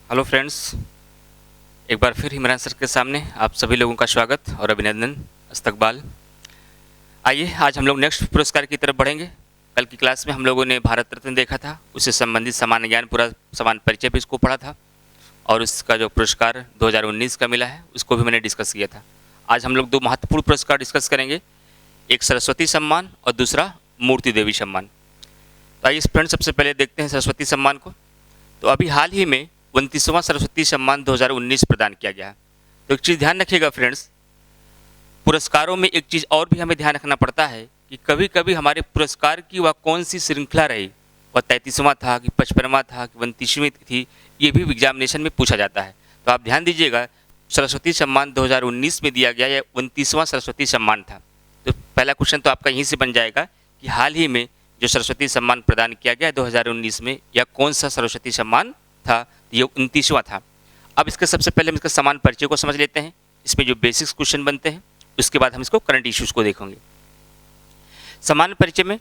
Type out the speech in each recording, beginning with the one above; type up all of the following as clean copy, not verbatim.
Hello friends, एक बार फिर Imran sir के सामने आप सभी लोगों का स्वागत और अभिनंदन, इस्तकबाल। आइए आज हम लोग नेक्स्ट पुरस्कार की तरफ बढ़ेंगे। कल की क्लास में हम लोगों ने भारत रत्न देखा था, उससे संबंधित सामान्य ज्ञान पूरा सामान्य परिचय भी इसको पढ़ा था और उसका जो पुरस्कार 2019 का मिला है उसको भी मैंने डिस्कस किया था। आज हम लोग दो महत्वपूर्ण पुरस्कार डिस्कस करेंगे, एक सरस्वती सम्मान और दूसरा मूर्ति देवी सम्मान। तो आइए फ्रेंड्स, सबसे पहले देखते हैं सरस्वती सम्मान को। तो अभी हाल ही में 29वां सरस्वती सम्मान 2019 प्रदान किया गया है। तो एक चीज़ ध्यान रखिएगा फ्रेंड्स, पुरस्कारों में एक चीज़ और भी हमें ध्यान रखना पड़ता है कि कभी कभी हमारे पुरस्कार की वह कौन सी श्रृंखला रही, वह 33वां था कि 55वां था कि 29वीं थी, ये भी एग्जामिनेशन में पूछा जाता है। तो आप ध्यान दीजिएगा, सरस्वती सम्मान 2019 में दिया गया यह 29वां सरस्वती सम्मान था। तो पहला क्वेश्चन तो आपका यहीं से बन जाएगा कि हाल ही में जो सरस्वती सम्मान प्रदान किया गया 2019 में, यह कौन सा सरस्वती सम्मान था? ये 29वां था। अब इसके सबसे पहले हम इसका समान परिचय को समझ लेते हैं, इसमें जो बेसिक्स क्वेश्चन बनते हैं, उसके बाद हम इसको करंट इश्यूज को देखेंगे। समान परिचय में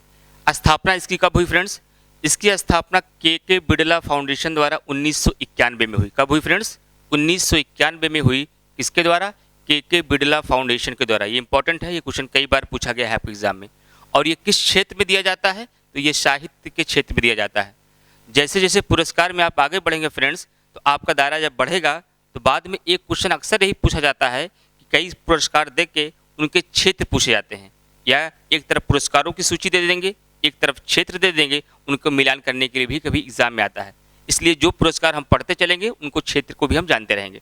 स्थापना इसकी कब हुई फ्रेंड्स? इसकी स्थापना के बिड़ला फाउंडेशन द्वारा 1991 में हुई। कब हुई फ्रेंड्स? 1991 में हुई। किसके द्वारा? के बिड़ला फाउंडेशन के द्वारा। ये इंपॉर्टेंट है, ये क्वेश्चन कई बार पूछा गया है आपके एग्जाम में। और ये किस क्षेत्र में दिया जाता है? तो ये साहित्य के क्षेत्र में दिया जाता है। जैसे जैसे पुरस्कार में आप आगे बढ़ेंगे फ्रेंड्स, तो आपका दायरा जब बढ़ेगा तो बाद में एक क्वेश्चन अक्सर यही पूछा जाता है कि कई पुरस्कार दे के उनके क्षेत्र पूछे जाते हैं, या एक तरफ पुरस्कारों की सूची दे देंगे, एक तरफ क्षेत्र दे देंगे, उनको मिलान करने के लिए भी कभी एग्जाम में आता है। इसलिए जो पुरस्कार हम पढ़ते चलेंगे उनको क्षेत्र को भी हम जानते रहेंगे।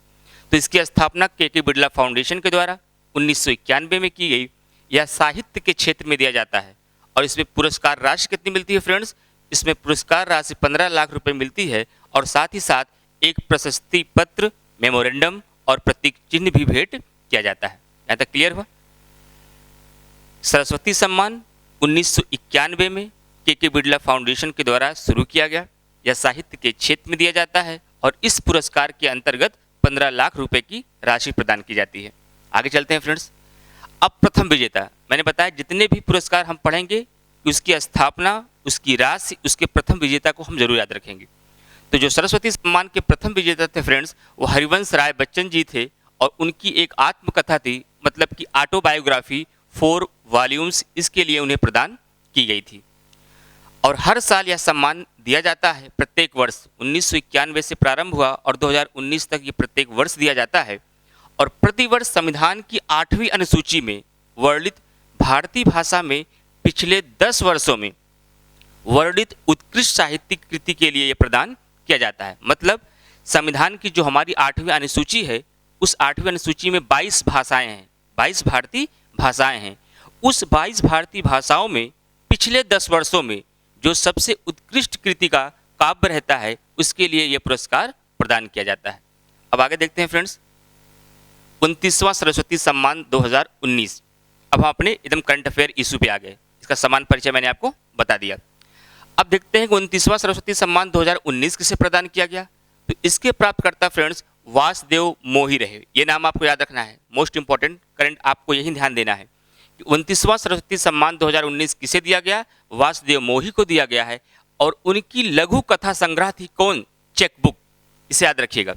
तो इसकी स्थापना के बिड़ला फाउंडेशन के द्वारा 1991 में की गई। यह साहित्य के क्षेत्र में दिया जाता है और इसमें पुरस्कार राशि कितनी मिलती है फ्रेंड्स? इसमें पुरस्कार राशि 15 लाख रुपए मिलती है और साथ ही साथ एक प्रशस्ति पत्र, मेमोरेंडम और प्रतीक चिन्ह भी भेंट किया जाता है। यहाँ तक क्लियर हुआ? सरस्वती सम्मान 1991 में के बिड़ला फाउंडेशन के द्वारा शुरू किया गया। यह साहित्य के क्षेत्र में दिया जाता है और इस पुरस्कार के अंतर्गत 15 लाख रुपए की राशि प्रदान की जाती है। आगे चलते हैं फ्रेंड्स। अब प्रथम विजेता, मैंने बताया जितने भी पुरस्कार हम पढ़ेंगे उसकी स्थापना, उसकी राशि, उसके प्रथम विजेता को हम जरूर याद रखेंगे। तो जो सरस्वती सम्मान के प्रथम विजेता थे फ्रेंड्स, वो हरिवंश राय बच्चन जी थे और उनकी एक आत्मकथा थी, मतलब कि ऑटोबायोग्राफी 4 वॉल्यूम्स, इसके लिए उन्हें प्रदान की गई थी। और हर साल यह सम्मान दिया जाता है, प्रत्येक वर्ष। 1991 से प्रारंभ हुआ और 2019 तक ये प्रत्येक वर्ष दिया जाता है। और प्रतिवर्ष संविधान की 8वीं अनुसूची में वर्णित भारतीय भाषा में पिछले 10 वर्षों में वर्णित उत्कृष्ट साहित्यिक कृति के लिए यह प्रदान किया जाता है। मतलब संविधान की जो हमारी 8वीं अनुसूची है, उस 8वीं अनुसूची में 22 भाषाएं हैं, 22 भारतीय भाषाएं हैं। उस 22 भारतीय भाषाओं में पिछले 10 वर्षों में जो सबसे उत्कृष्ट कृति का काव्य रहता है, उसके लिए यह पुरस्कार प्रदान किया जाता है। अब आगे देखते हैं फ्रेंड्स, 29वां सरस्वती सम्मान 2019। अब हम अपने एकदम करंट अफेयर इशू पे आ गए। इसका समान परिचय मैंने आपको बता दिया। अब देखते हैं कि 29वां सरस्वती सम्मान 2019 किसे प्रदान किया गया। तो इसके प्राप्तकर्ता फ्रेंड्स वासुदेव मोही रहे। ये नाम आपको याद रखना है, मोस्ट इंपॉर्टेंट करंट, आपको यही ध्यान देना है कि 29वां सरस्वती सम्मान 2019 किसे दिया गया? वासुदेव मोही को दिया गया है। और उनकी लघु कथा संग्रह थी कौन? चेकबुक। इसे याद रखिएगा,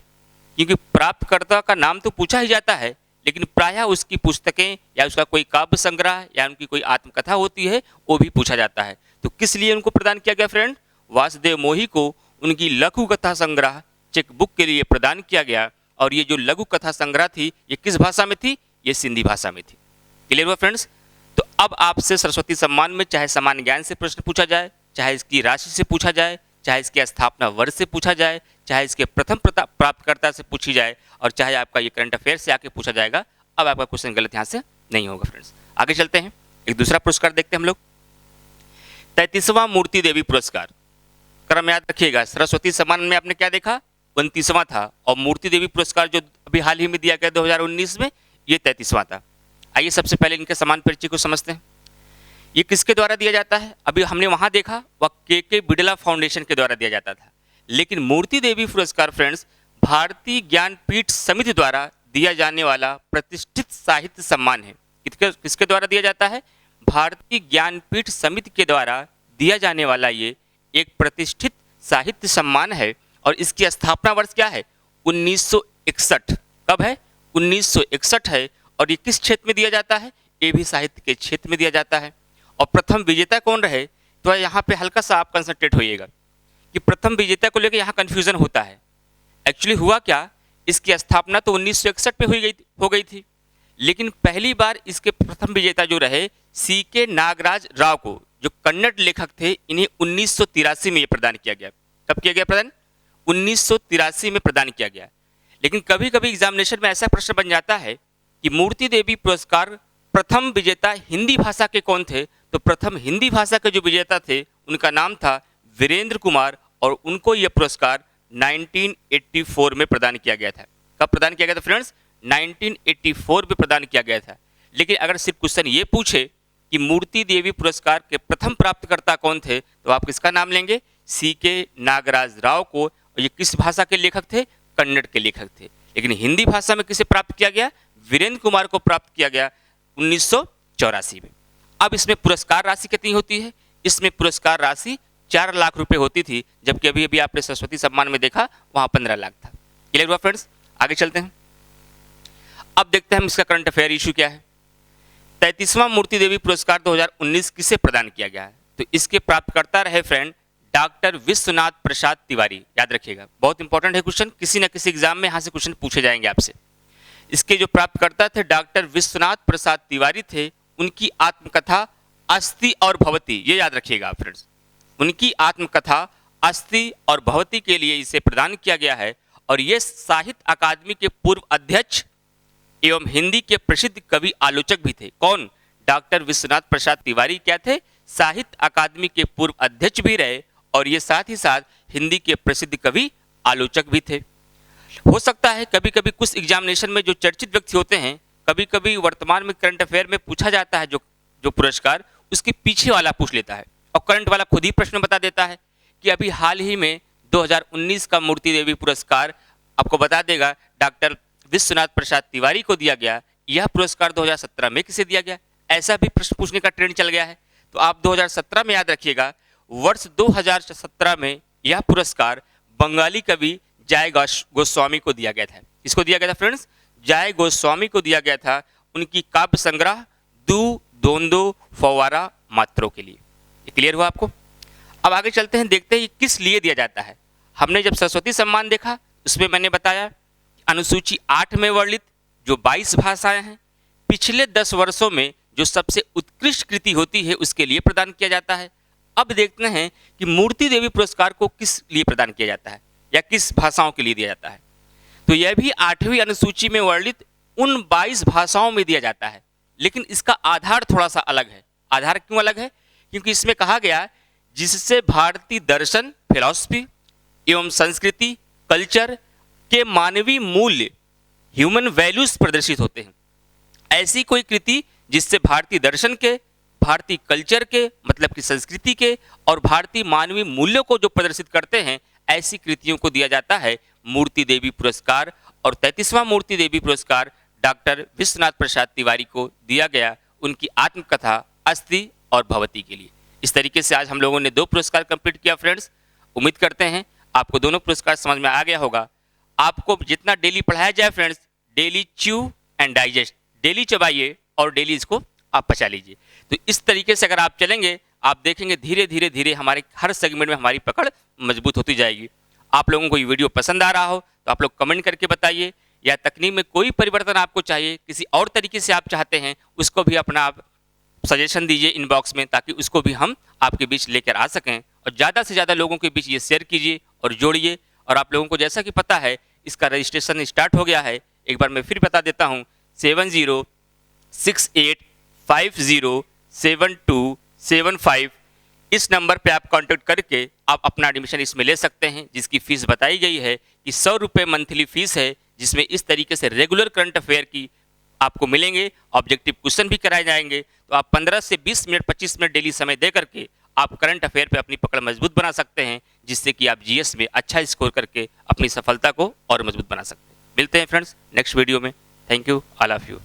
क्योंकि प्राप्तकर्ता का नाम तो पूछा ही जाता है, लेकिन प्रायः उसकी पुस्तकें या उसका कोई काव्य संग्रह या उनकी कोई आत्मकथा होती है, वो भी पूछा जाता है। तो किस लिए उनको प्रदान किया गया फ्रेंड? वासुदेव मोही को उनकी लघु कथा संग्रह चेकबुक के लिए प्रदान किया गया। और ये जो लघु कथा संग्रह थी, ये किस भाषा में थी? ये सिंधी भाषा में थी। क्लियर हुआ फ्रेंड्स? तो अब आपसे सरस्वती सम्मान में चाहे सामान्य ज्ञान से प्रश्न पूछा जाए, चाहे इसकी राशि से पूछा जाए, चाहे इसकी स्थापना वर्ष से पूछा जाए, चाहे इसके प्रथम प्राप्तकर्ता से पूछी जाए, और चाहे आपका ये करंट अफेयर से आके पूछा जाएगा, अब आपका क्वेश्चन गलत यहाँ से नहीं होगा फ्रेंड्स। आगे चलते हैं, एक दूसरा पुरस्कार देखते हैं हम लोग। 33वां मूर्ति देवी पुरस्कार। क्रम याद रखिएगा, सरस्वती सम्मान में आपने क्या देखा? 29वां था, और मूर्ति देवी पुरस्कार जो अभी हाल ही में दिया गया 2019 में, ये 33वां था। आइए सबसे पहले इनके समान परिचय को समझते हैं। ये किसके द्वारा दिया जाता है? अभी हमने वहां देखा वह के बिड़ला फाउंडेशन के द्वारा दिया जाता था, लेकिन मूर्ति देवी पुरस्कार फ्रेंड्स भारतीय ज्ञानपीठ समिति द्वारा दिया जाने वाला प्रतिष्ठित साहित्य सम्मान है। किसके द्वारा दिया जाता है? भारतीय ज्ञानपीठ समिति के द्वारा दिया जाने वाला ये एक प्रतिष्ठित साहित्य सम्मान है। और इसकी स्थापना वर्ष क्या है? 1961। कब है? 1961 है। और ये किस क्षेत्र में दिया जाता है? ये भी साहित्य के क्षेत्र में दिया जाता है। और प्रथम विजेता कौन रहे? तो यहाँ पे हल्का सा आप कंसंट्रेट होइएगा कि प्रथम विजेता को लेकर यहाँ कंफ्यूजन होता है। एक्चुअली हुआ क्या, इसकी स्थापना तो 1961 में हो गई थी, लेकिन पहली बार इसके प्रथम विजेता जो रहे सीके नागराज राव को, जो कन्नड़ लेखक थे, इन्हें 1983 में ये प्रदान किया गया। कब किया गया प्रदान? 1983 में प्रदान किया गया। लेकिन कभी कभी एग्जामिनेशन में ऐसा प्रश्न बन जाता है कि मूर्ति देवी पुरस्कार प्रथम विजेता हिंदी भाषा के कौन थे? तो प्रथम हिंदी भाषा के जो विजेता थे उनका नाम था वीरेंद्र कुमार, और उनको यह पुरस्कार 1984 में प्रदान किया गया था। कब प्रदान किया गया था फ्रेंड्स? 1984 में प्रदान किया गया था। लेकिन अगर सिर्फ क्वेश्चन ये पूछे कि मूर्ति देवी पुरस्कार के प्रथम प्राप्तकर्ता कौन थे, तो आप किसका नाम लेंगे? सीके नागराज राव को। और ये किस भाषा के लेखक थे? कन्नड़ के लेखक थे। लेकिन हिंदी भाषा में किसे प्राप्त किया गया? वीरेंद्र कुमार को प्राप्त किया गया 1984 में। अब इसमें पुरस्कार राशि कितनी होती है? इसमें पुरस्कार राशि 4 लाख रुपए होती थी, जबकि अभी अभी आपने सरस्वती सम्मान में देखा वहां 15 लाख था। क्लियर हुआ फ्रेंड्स? आगे चलते हैं। अब देखते हैं हम इसका करंट अफेयर इशू क्या है। 33वां मूर्ति देवी पुरस्कार 2019 किसे प्रदान किया गया है? तो इसके प्राप्तकर्ता रहे फ्रेंड डॉक्टर विश्वनाथ प्रसाद तिवारी। याद रखिएगा, बहुत इंपॉर्टेंट है क्वेश्चन, किसी न किसी एग्जाम में यहाँ से क्वेश्चन पूछे जाएंगे आपसे। इसके जो प्राप्तकर्ता थे डॉक्टर विश्वनाथ प्रसाद तिवारी थे। उनकी आत्मकथा अस्ति और भवती, ये याद रखिएगा फ्रेंड्स, उनकी आत्मकथा अस्ति और भवती के लिए इसे प्रदान किया गया है। और ये साहित्य अकादमी के पूर्व अध्यक्ष एवं हिंदी के प्रसिद्ध कवि आलोचक भी थे। कौन? डॉक्टर विश्वनाथ प्रसाद तिवारी क्या थे? साहित्य अकादमी के पूर्व अध्यक्ष भी रहे, और ये साथ ही साथ हिंदी के प्रसिद्ध कवि आलोचक भी थे। हो सकता है कभी कभी कुछ एग्जामिनेशन में जो चर्चित व्यक्ति होते हैं, कभी कभी वर्तमान में करंट अफेयर में पूछा जाता है जो पुरस्कार, उसके पीछे वाला पूछ लेता है, और करंट वाला खुद ही प्रश्न बता देता है कि अभी हाल ही में 2019 का मूर्ति देवी पुरस्कार आपको बता देगा डॉक्टर विश्वनाथ प्रसाद तिवारी को दिया गया। यह पुरस्कार 2017 में किसे दिया गया? ऐसा भी प्रश्न पूछने का ट्रेंड चल गया है। तो आप 2017 में याद रखिएगा, वर्ष 2017 में यह पुरस्कार बंगाली कवि जय गोस्वामी को दिया गया था। किसको दिया गया था फ्रेंड्स? जय गोस्वामी को दिया गया था, उनकी काव्य संग्रह दू दोंदो फवारा मात्रों के लिए। ये क्लियर हुआ आपको? अब आगे चलते हैं, देखते हैं किस लिए दिया जाता है। हमने जब सरस्वती सम्मान देखा उसमें मैंने बताया अनुसूची 8 में वर्णित जो 22 भाषाएं हैं, पिछले 10 वर्षों में जो सबसे उत्कृष्ट कृति होती है उसके लिए प्रदान किया जाता है। अब देखते हैं कि मूर्ति देवी पुरस्कार को किस लिए प्रदान किया जाता है या किस भाषाओं के लिए दिया जाता है। तो यह भी 8वीं अनुसूची में वर्णित उन 22 भाषाओं में दिया जाता है, लेकिन इसका आधार थोड़ा सा अलग है। आधार क्यों अलग है? क्योंकि इसमें कहा गया जिससे भारतीय दर्शन, फिलॉसफी एवं संस्कृति, कल्चर के मानवीय मूल्य, ह्यूमन वैल्यूज प्रदर्शित होते हैं। ऐसी कोई कृति जिससे भारतीय दर्शन के, भारतीय कल्चर के मतलब कि संस्कृति के और भारतीय मानवीय मूल्यों को जो प्रदर्शित करते हैं, ऐसी कृतियों को दिया जाता है मूर्ति देवी पुरस्कार। और 33वां मूर्ति देवी पुरस्कार डॉक्टर विश्वनाथ प्रसाद तिवारी को दिया गया उनकी आत्मकथा अस्ति और भवती के लिए। इस तरीके से आज हम लोगों ने 2 पुरस्कार कंप्लीट किया फ्रेंड्स। उम्मीद करते हैं आपको दोनों पुरस्कार समझ में आ गया होगा। आपको जितना डेली पढ़ाया जाए friends, daily chew and digest, daily चबाइए और डेली इसको आप पचा लीजिए। तो इस तरीके से अगर आप चलेंगे, आप देखेंगे धीरे धीरे धीरे हमारे हर सेगमेंट में हमारी पकड़ मजबूत होती जाएगी। आप लोगों को ये वीडियो पसंद आ रहा हो तो आप लोग कमेंट करके बताइए, या तकनीक में कोई परिवर्तन आपको चाहिए, किसी और तरीके से आप चाहते हैं, उसको भी अपना आप सजेशन दीजिए इनबॉक्स में, ताकि उसको भी हम आपके बीच लेकर आ सकें। और ज़्यादा से ज़्यादा लोगों के बीच ये शेयर कीजिए और जोड़िए। और आप लोगों को जैसा कि पता है इसका रजिस्ट्रेशन स्टार्ट हो गया है। एक बार मैं फिर बता देता हूँ, 7068507275 इस नंबर पे आप कांटेक्ट करके आप अपना एडमिशन इसमें ले सकते हैं, जिसकी फ़ीस बताई गई है कि 100 रुपये मंथली फ़ीस है, जिसमें इस तरीके से रेगुलर करंट अफेयर की आपको मिलेंगे, ऑब्जेक्टिव क्वेश्चन भी कराए जाएंगे। तो आप 15 से 20 मिनट 25 मिनट डेली समय दे करके आप करंट अफेयर पे अपनी पकड़ मजबूत बना सकते हैं, जिससे कि आप जीएस में अच्छा स्कोर करके अपनी सफलता को और मजबूत बना सकते हैं। मिलते हैं फ्रेंड्स नेक्स्ट वीडियो में। Thank you all of you.